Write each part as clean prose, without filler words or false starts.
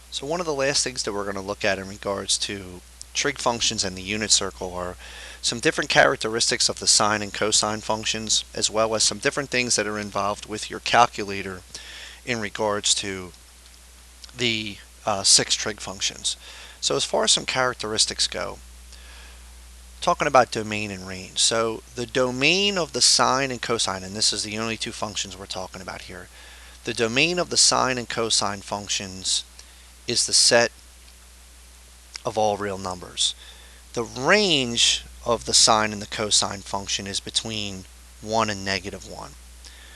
So one of the last things that we're going to look at in regards to trig functions and the unit circle are some different characteristics of the sine and cosine functions, as well as some different things that are involved with your calculator in regards to the six trig functions. So as far as some characteristics go, talking about domain and range. So the domain of the sine and cosine, and this is the only two functions we're talking about here, the domain of the sine and cosine functions is the set of all real numbers. The range of the sine and the cosine function is between 1 and -1.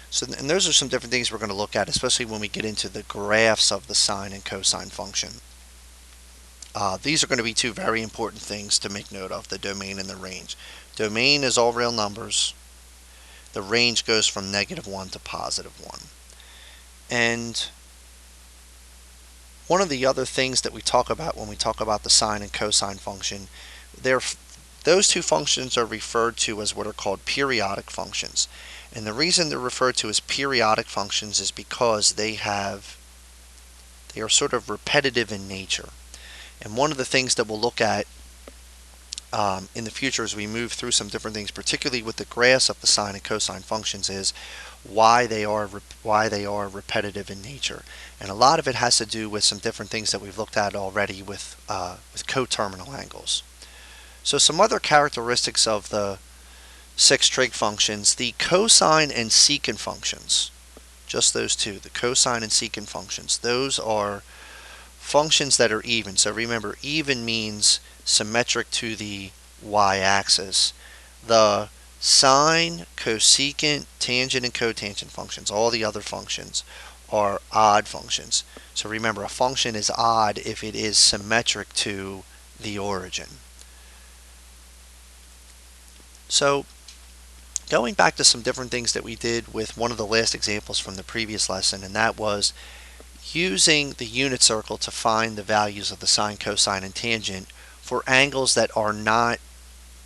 So, and those are some different things we're going to look at, especially when we get into the graphs of the sine and cosine function. These are going to be two very important things to make note of, the domain and the range. Domain is all real numbers. The range goes from -1 to +1. And one of the other things that we talk about when we talk about the sine and cosine function, those two functions are referred to as what are called periodic functions. And the reason they're referred to as periodic functions is because they are sort of repetitive in nature. And one of the things that we'll look at in the future as we move through some different things, particularly with the graphs of the sine and cosine functions, is why they are repetitive in nature. And a lot of it has to do with some different things that we've looked at already with coterminal angles. So some other characteristics of the six trig functions, the cosine and secant functions, just those two, the cosine and secant functions, those are functions that are even. So remember, even means symmetric to the y-axis. The sine, cosecant, tangent, and cotangent functions, all the other functions, are odd functions. So remember, a function is odd if it is symmetric to the origin. So going back to some different things that we did with one of the last examples from the previous lesson, and that was using the unit circle to find the values of the sine, cosine, and tangent for angles that are not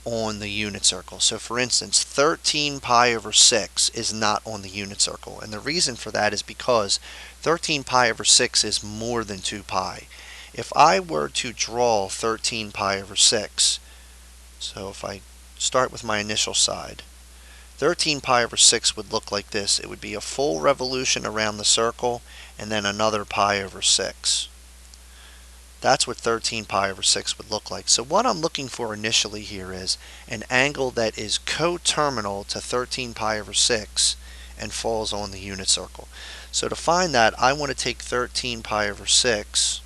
on the unit circle. So for instance, 13 pi over 6 is not on the unit circle. And the reason for that is because 13 pi over 6 is more than 2 pi. If I were to draw 13 pi over 6, so if I start with my initial side, 13 pi over 6 would look like this. It would be a full revolution around the circle and then another pi over 6. That's what 13 pi over 6 would look like. So what I'm looking for initially here is an angle that is coterminal to 13 pi over 6 and falls on the unit circle. So to find that, I want to take 13 pi over 6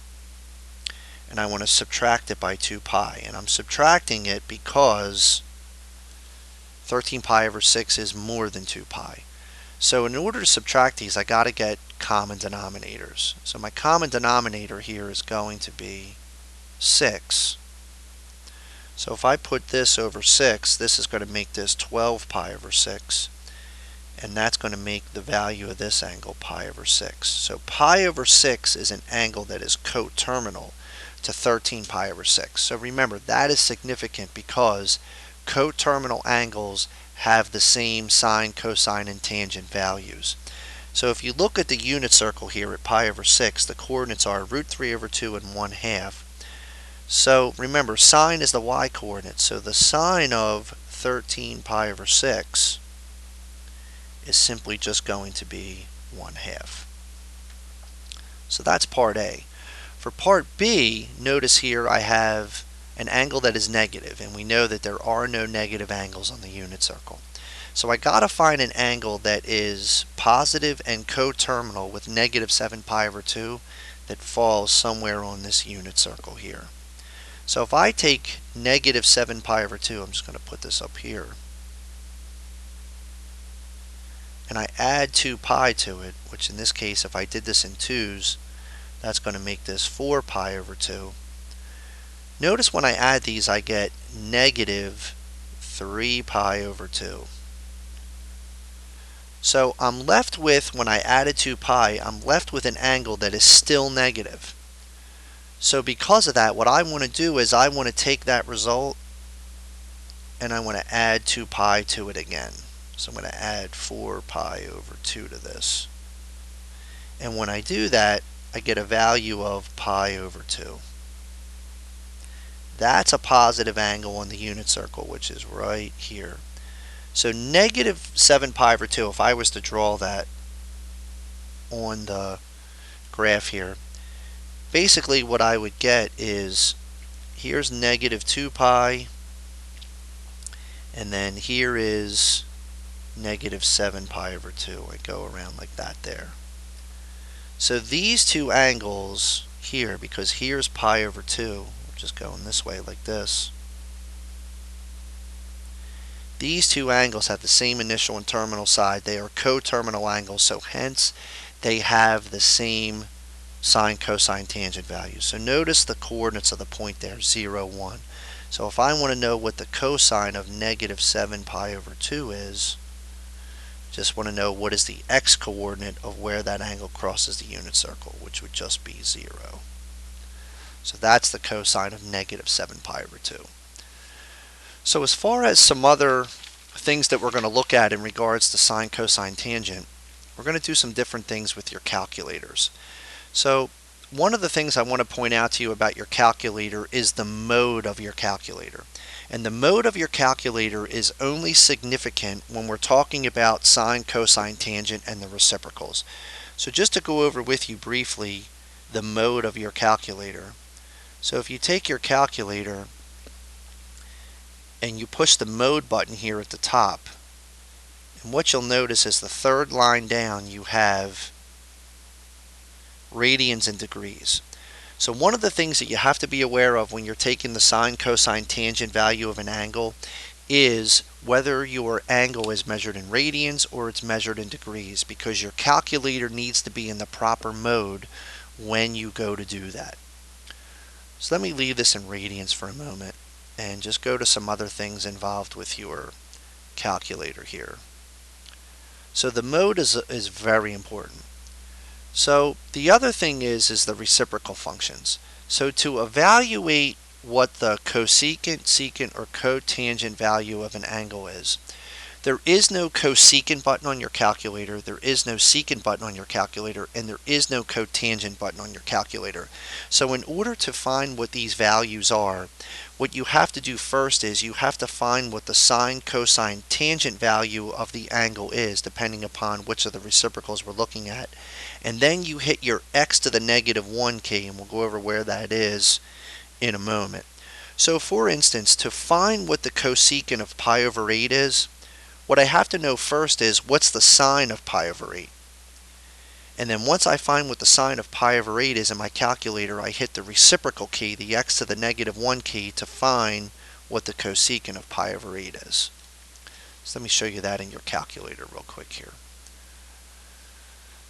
and I want to subtract it by 2 pi. And I'm subtracting it because 13 pi over 6 is more than 2 pi. So in order to subtract these, I got to get common denominators. So my common denominator here is going to be 6. So if I put this over 6, this is going to make this 12 pi over 6. And that's going to make the value of this angle pi over 6. So pi over 6 is an angle that is coterminal to 13 pi over 6. So remember, that is significant because coterminal angles have the same sine, cosine, and tangent values. So if you look at the unit circle here at pi over 6, the coordinates are √3 over 2 and 1/2. So remember, sine is the y-coordinate, so the sine of 13 pi over 6 is simply just going to be 1/2. So that's part A. For part B, notice here I have an angle that is negative, and we know that there are no negative angles on the unit circle. So I got to find an angle that is positive and coterminal with -7 pi over 2 that falls somewhere on this unit circle here. So if I take -7 pi over 2, I'm just going to put this up here, and I add 2 pi to it, which in this case, if I did this in 2's, that's going to make this 4 pi over 2. Notice when I add these, I get -3 pi over 2. So I'm left with, when I added 2 pi, I'm left with an angle that is still negative. So because of that, what I want to do is I want to take that result and I want to add 2 pi to it again. So I'm going to add 4 pi over 2 to this. And when I do that, I get a value of pi over 2. That's a positive angle on the unit circle, which is right here. So negative 7 pi over 2, if I was to draw that on the graph here, basically what I would get is here's negative 2 pi, and then here is negative 7 pi over 2. I go around like that there. So these two angles here, because here's pi over 2, we're just going this way like this. These two angles have the same initial and terminal side. They are coterminal angles, so hence they have the same sine, cosine, tangent values. So notice the coordinates of the point there, 0, 1. So if I want to know what the cosine of negative 7 pi over 2 is, just want to know what is the x-coordinate of where that angle crosses the unit circle, which would just be 0. So that's the cosine of negative 7 pi over 2. So as far as some other things that we're going to look at in regards to sine, cosine, tangent, we're going to do some different things with your calculators. So one of the things I want to point out to you about your calculator is the mode of your calculator. And the mode of your calculator is only significant when we're talking about sine, cosine, tangent, and the reciprocals. So just to go over with you briefly the mode of your calculator. So if you take your calculator and you push the mode button here at the top, and what you'll notice is the third line down you have radians and degrees. So one of the things that you have to be aware of when you're taking the sine, cosine, tangent value of an angle is whether your angle is measured in radians or it's measured in degrees, because your calculator needs to be in the proper mode when you go to do that. So let me leave this in radians for a moment and just go to some other things involved with your calculator here. So the mode is very important. So the other thing is the reciprocal functions. So to evaluate what the cosecant, secant, or cotangent value of an angle is, there is no cosecant button on your calculator, there is no secant button on your calculator, and there is no cotangent button on your calculator. So in order to find what these values are, what you have to do first is you have to find what the sine, cosine, tangent value of the angle is, depending upon which of the reciprocals we're looking at. And then you hit your x to the negative 1 key, and we'll go over where that is in a moment. So for instance, to find what the cosecant of pi over 8 is, what I have to know first is what's the sine of pi over 8. And then once I find what the sine of pi over 8 is in my calculator, I hit the reciprocal key, the x to the negative 1 key, to find what the cosecant of pi over 8 is. So let me show you that in your calculator real quick here.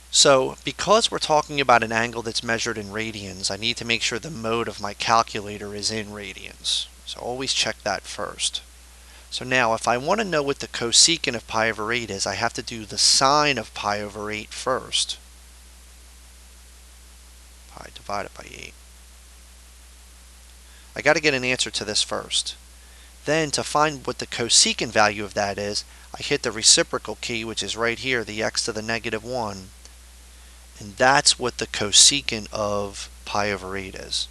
So because we're talking about an angle that's measured in radians, I need to make sure the mode of my calculator is in radians. So always check that first. So now if I want to know what the cosecant of pi over 8 is, I have to do the sine of pi over 8 first. Pi divided by 8. I got to get an answer to this first. Then to find what the cosecant value of that is, I hit the reciprocal key, which is right here, the x to the negative 1. And that's what the cosecant of pi over 8 is.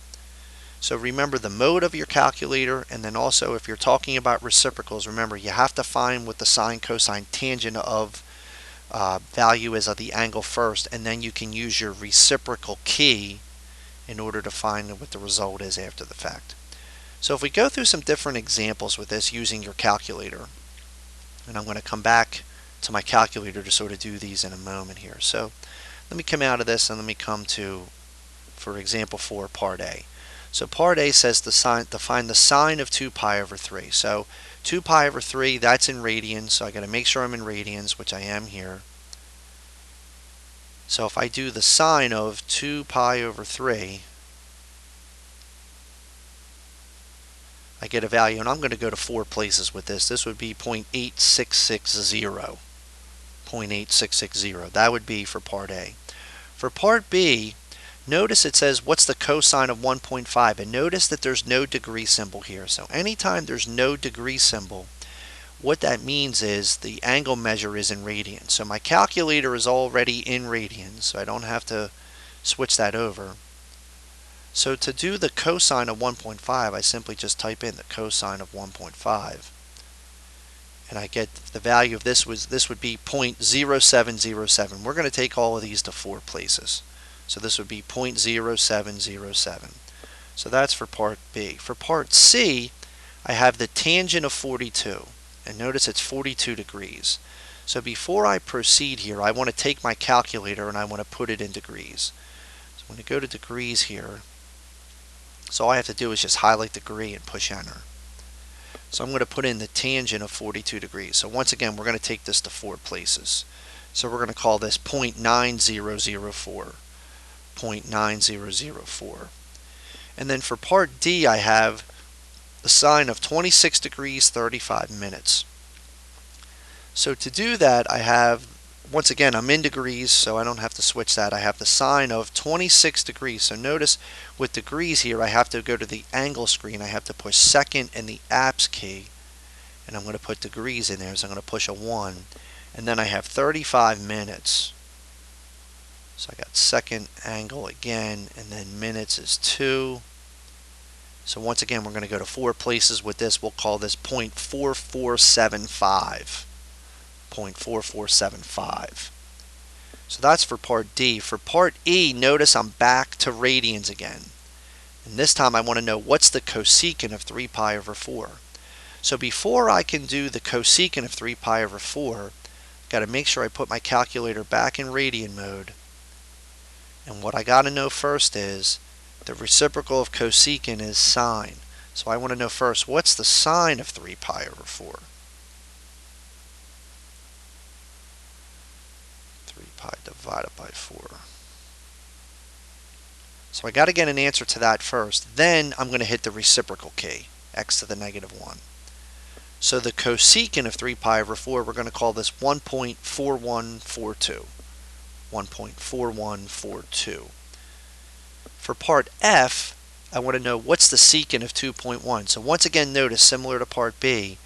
So remember the mode of your calculator, and then also if you're talking about reciprocals, remember you have to find what the sine, cosine, tangent of value is of the angle first, and then you can use your reciprocal key in order to find what the result is after the fact. So if we go through some different examples with this using your calculator, and I'm going to come back to my calculator to sort of do these in a moment here. So let me come out of this and let me come to, for example 4, part A. So part A says to find the sine of 2 pi over 3. So 2 pi over 3, that's in radians, so I got to make sure I'm in radians, which I am here. So if I do the sine of 2 pi over 3, I get a value, and I'm going to go to 4 places with this. This would be 0.8660. 0.8660. That would be for part A. For part B, notice it says what's the cosine of 1.5, and notice that there's no degree symbol here. So anytime there's no degree symbol, what that means is the angle measure is in radians. So my calculator is already in radians, so I don't have to switch that over. So to do the cosine of 1.5, I simply just type in the cosine of 1.5. And I get the value of this would be 0.0707. We're going to take all of these to 4 places. So this would be 0.0707. So that's for part B. For part C, I have the tangent of 42. And notice it's 42 degrees. So before I proceed here, I want to take my calculator and I want to put it in degrees. So I'm going to go to degrees here. So all I have to do is just highlight the degree and push enter. So I'm going to put in the tangent of 42 degrees. So once again, we're going to take this to 4 places. So we're going to call this 0.9004. 0.9004. And then for part D, I have the sine of 26 degrees 35 minutes. So to do that, I have, once again, I'm in degrees, so I don't have to switch that. I have the sine of 26 degrees. So notice with degrees here, I have to go to the angle screen. I have to push second and the apps key. And I'm going to put degrees in there, so I'm going to push a 1. And then I have 35 minutes. So I got second angle again, and then minutes is 2. So once again, we're going to go to 4 places with this. We'll call this 0.4475. 0.4475. So that's for part D. For part E, notice I'm back to radians again. And this time I want to know what's the cosecant of 3 pi over 4. So before I can do the cosecant of 3 pi over 4, I've got to make sure I put my calculator back in radian mode. And what I got to know first is the reciprocal of cosecant is sine. So I want to know first, what's the sine of 3 pi over 4? 3 pi divided by 4. So I got to get an answer to that first. Then I'm going to hit the reciprocal key, x to the negative 1. So the cosecant of 3 pi over 4, we're going to call this 1.4142. 1.4142. For part F, I want to know what's the secant of 2.1. So once again, notice, similar to part B,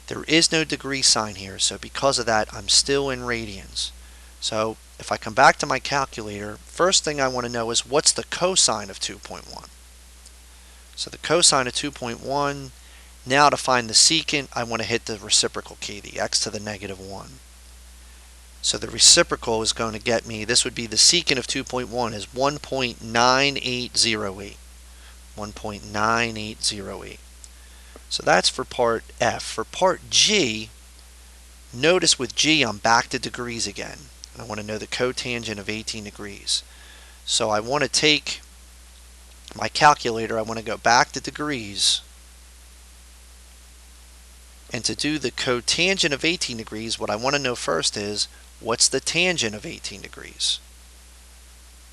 there is no degree sign here. So because of that, I'm still in radians. So if I come back to my calculator, first thing I want to know is what's the cosine of 2.1. So the cosine of 2.1, now to find the secant, I want to hit the reciprocal key, the x to the negative 1. So the reciprocal is going to get me, this would be the secant of 2.1 is 1.9808. 1.9808. So that's for part F. For part G, notice with G I'm back to degrees again. And I want to know the cotangent of 18 degrees. So I want to take my calculator, I want to go back to degrees. And to do the cotangent of 18 degrees, what I want to know first is, what's the tangent of 18 degrees?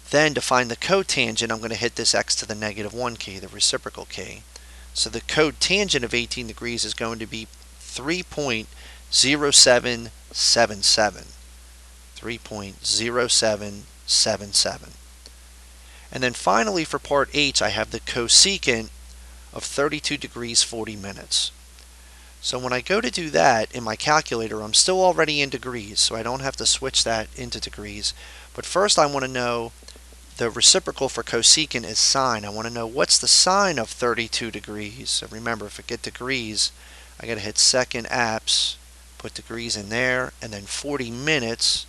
Then to find the cotangent, I'm going to hit this x to the negative 1 key, the reciprocal key. So the cotangent of 18 degrees is going to be 3.0777. 3.0777. And then finally for part H, I have the cosecant of 32 degrees 40 minutes. So when I go to do that in my calculator, I'm still already in degrees, so I don't have to switch that into degrees. But first I want to know the reciprocal for cosecant is sine. I want to know what's the sine of 32 degrees. So remember, if I get degrees, I got to hit second apps, put degrees in there, and then 40 minutes,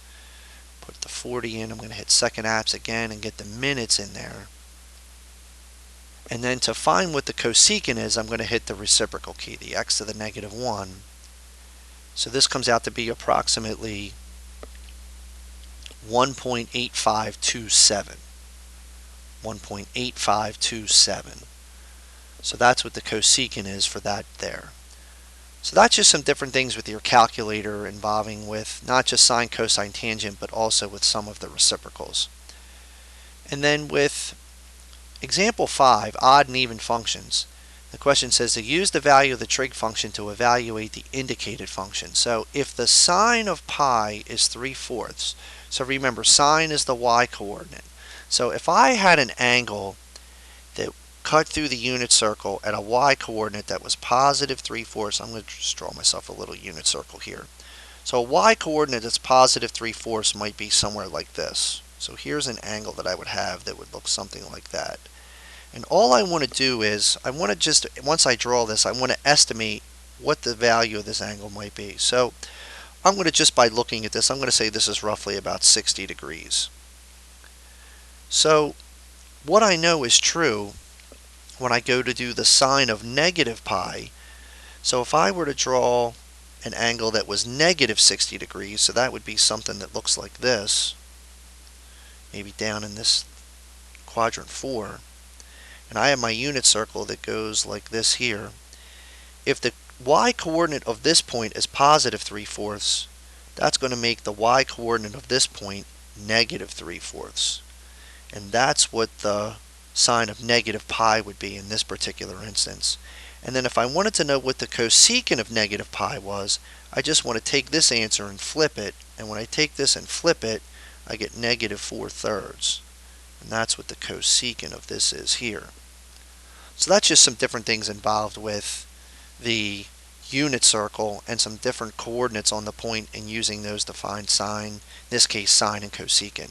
put the 40 in. I'm going to hit second apps again and get the minutes in there. And then to find what the cosecant is, I'm going to hit the reciprocal key, the x to the negative 1. So this comes out to be approximately 1.8527. 1.8527. So that's what the cosecant is for that there. So that's just some different things with your calculator involving with not just sine, cosine, tangent, but also with some of the reciprocals. And then with example 5, odd and even functions, the question says to use the value of the trig function to evaluate the indicated function. So if the sine of pi is 3/4, so remember sine is the y coordinate. So if I had an angle that cut through the unit circle at a y coordinate that was positive 3/4, I'm going to just draw myself a little unit circle here. So a y coordinate that's positive 3/4 might be somewhere like this. So here's an angle that I would have that would look something like that. And all I want to do is, I want to just, once I draw this, I want to estimate what the value of this angle might be. So I'm going to, just by looking at this, I'm going to say this is roughly about 60 degrees. So what I know is true when I go to do the sine of negative pi. So if I were to draw an angle that was negative 60 degrees, so that would be something that looks like this, maybe down in this quadrant 4, and I have my unit circle that goes like this here. If the y coordinate of this point is positive 3/4, that's going to make the y coordinate of this point negative 3/4. And that's what the sine of negative pi would be in this particular instance. And then if I wanted to know what the cosecant of negative pi was, I just want to take this answer and flip it. And when I take this and flip it, I get negative 4/3. And that's what the cosecant of this is here. So that's just some different things involved with the unit circle and some different coordinates on the point and using those to find sine, in this case sine and cosecant.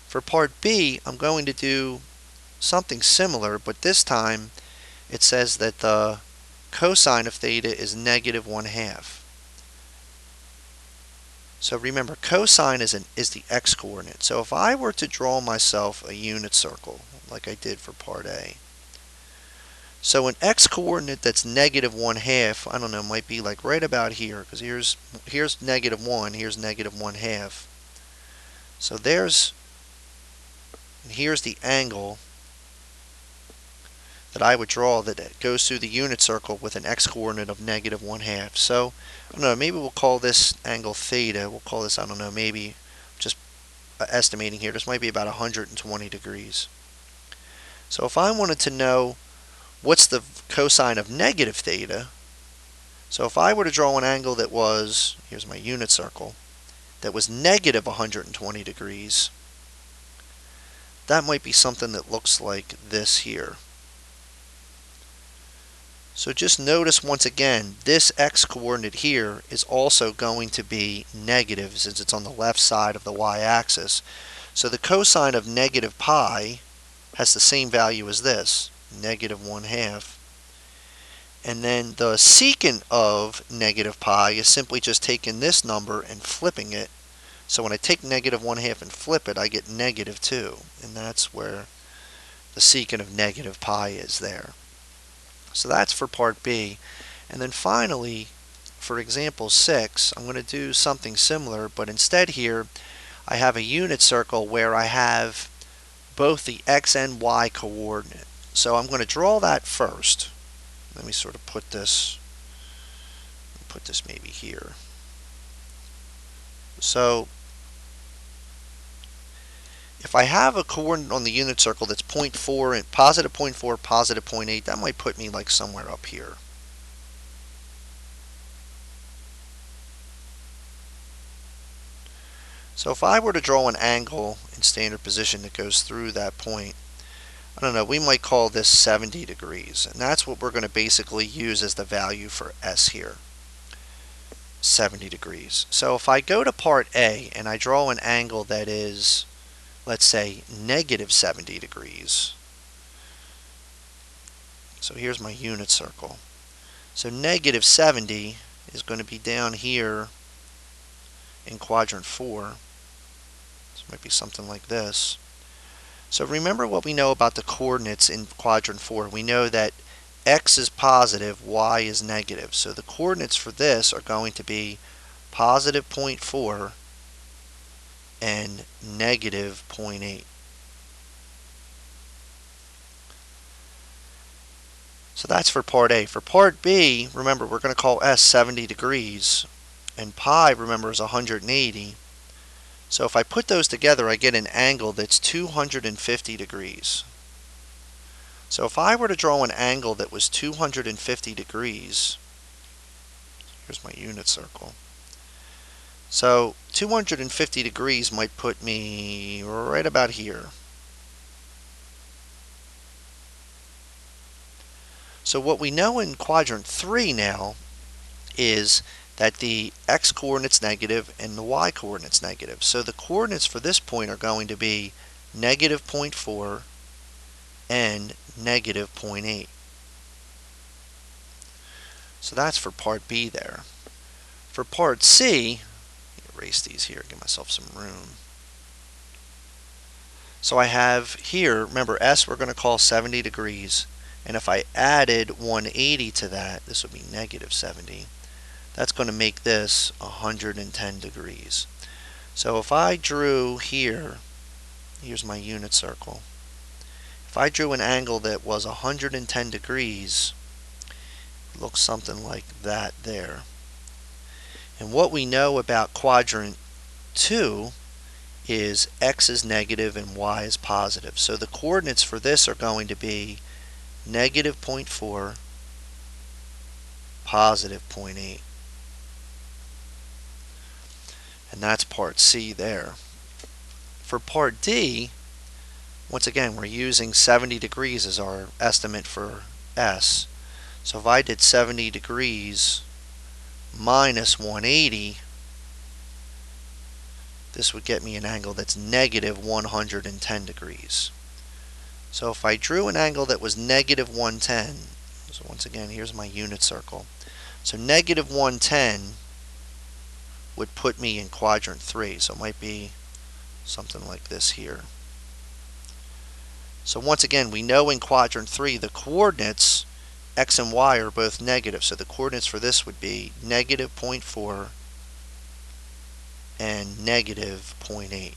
For part B, I'm going to do something similar, but this time it says that the cosine of theta is negative 1/2. So remember, cosine is the x coordinate. So if I were to draw myself a unit circle, like I did for part A, so an x coordinate that's negative 1/2, I don't know, might be like right about here, because here's negative 1, here's negative 1/2. So here's the angle that I would draw that goes through the unit circle with an x coordinate of negative 1/2. So I don't know, maybe we'll call this angle theta. We'll call this, I don't know, maybe just estimating here, this might be about 120 degrees. So if I wanted to know what's the cosine of negative theta, so if I were to draw an angle that was, here's my unit circle, that was negative 120 degrees, that might be something that looks like this here. So just notice once again, this x coordinate here is also going to be negative since it's on the left side of the y-axis. So the cosine of negative pi has the same value as this, negative 1/2. And then the secant of negative pi is simply just taking this number and flipping it. So when I take negative 1/2 and flip it, I get negative 2. And that's where the secant of negative pi is there. So that's for part B. And then finally, for example 6, I'm going to do something similar, but instead here I have a unit circle where I have both the x and y coordinate. So I'm going to draw that first. Let me sort of put this maybe here. So if I have a coordinate on the unit circle that's 0.4 and positive 0.4, positive 0.8, that might put me like somewhere up here. So if I were to draw an angle in standard position that goes through that point, I don't know, we might call this 70 degrees. And that's what we're going to basically use as the value for S here. 70 degrees. So if I go to part A and I draw an angle that is, let's say, negative 70 degrees. So here's my unit circle. So negative 70 is going to be down here in quadrant 4. So it might be something like this. So remember what we know about the coordinates in quadrant 4. We know that x is positive, y is negative. So the coordinates for this are going to be positive 0.4 and negative 0.8. So that's for part A. For part B, remember we're going to call S 70 degrees, and pi, remember, is 180. So if I put those together, I get an angle that's 250 degrees. So if I were to draw an angle that was 250 degrees, here's my unit circle. So 250 degrees might put me right about here. So what we know in quadrant 3 now is that the x-coordinate's negative and the y-coordinate's negative. So the coordinates for this point are going to be negative 0.4 and negative 0.8. So that's for part B there. For part C, erase these here, give myself some room. So I have here, remember S we're going to call 70 degrees, and if I added 180 to that, this would be negative 70. That's going to make this 110 degrees. So if I drew here, here's my unit circle. If I drew an angle that was 110 degrees, it looks something like that there. And what we know about quadrant 2 is x is negative and y is positive. So the coordinates for this are going to be negative 0.4, positive 0.8. And that's part C there. For part D, once again, we're using 70 degrees as our estimate for S. So if I did 70 degrees minus 180, this would get me an angle that's negative 110 degrees. So if I drew an angle that was negative 110, so once again, here's my unit circle. So negative 110 would put me in quadrant 3. So it might be something like this here. So once again, we know in quadrant 3 the coordinates x and y are both negative. So the coordinates for this would be negative 0.4 and negative 0.8.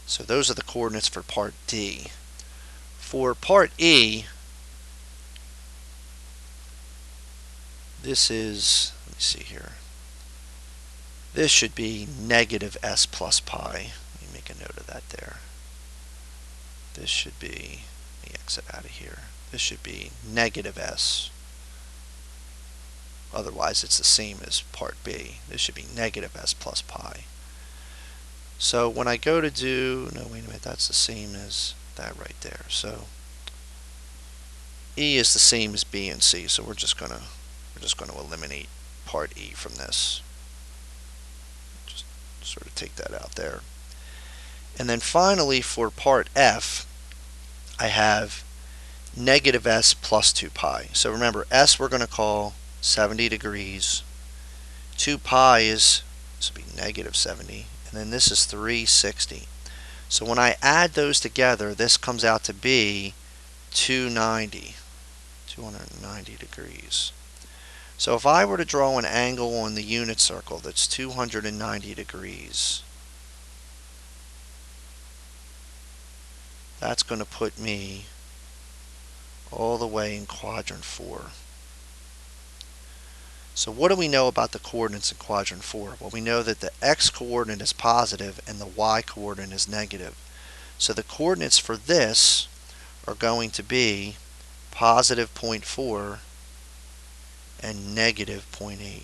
So those are the coordinates for part D. For part E, this is, let me see here, this should be negative s plus pi. Let me make a note of that there. This should be, let me exit out of here. This should be negative s. Otherwise it's the same as part B. This should be negative s plus pi. So when I go to do, no wait a minute, that's the same as that right there. So E is the same as B and C, so we're just gonna eliminate part E from this. Just sort of take that out there. And then finally for part F, I have negative s plus 2 pi. So remember, s we're going to call 70 degrees. 2 pi is, this will be negative 70, and then this is 360. So when I add those together, this comes out to be 290 degrees. So if I were to draw an angle on the unit circle that's 290 degrees, that's going to put me all the way in quadrant 4. So what do we know about the coordinates in quadrant 4? Well, we know that the x-coordinate is positive and the y-coordinate is negative. So the coordinates for this are going to be positive 0.4 and negative 0.8.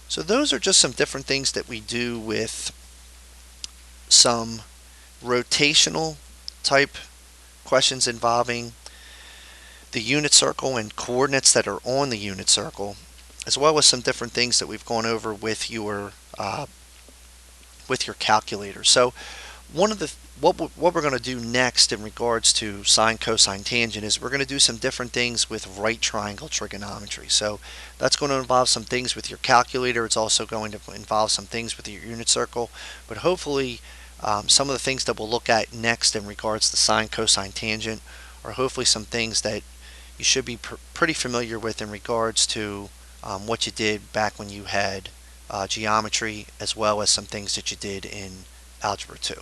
So those are just some different things that we do with some rotational type questions involving the unit circle and coordinates that are on the unit circle, as well as some different things that we've gone over with your calculator. So one of the what we're going to do next in regards to sine, cosine, tangent is we're going to do some different things with right triangle trigonometry. So that's going to involve some things with your calculator. It's also going to involve some things with your unit circle. But hopefully some of the things that we'll look at next in regards to sine, cosine, tangent are hopefully some things that you should be pretty familiar with in regards to what you did back when you had geometry, as well as some things that you did in Algebra 2.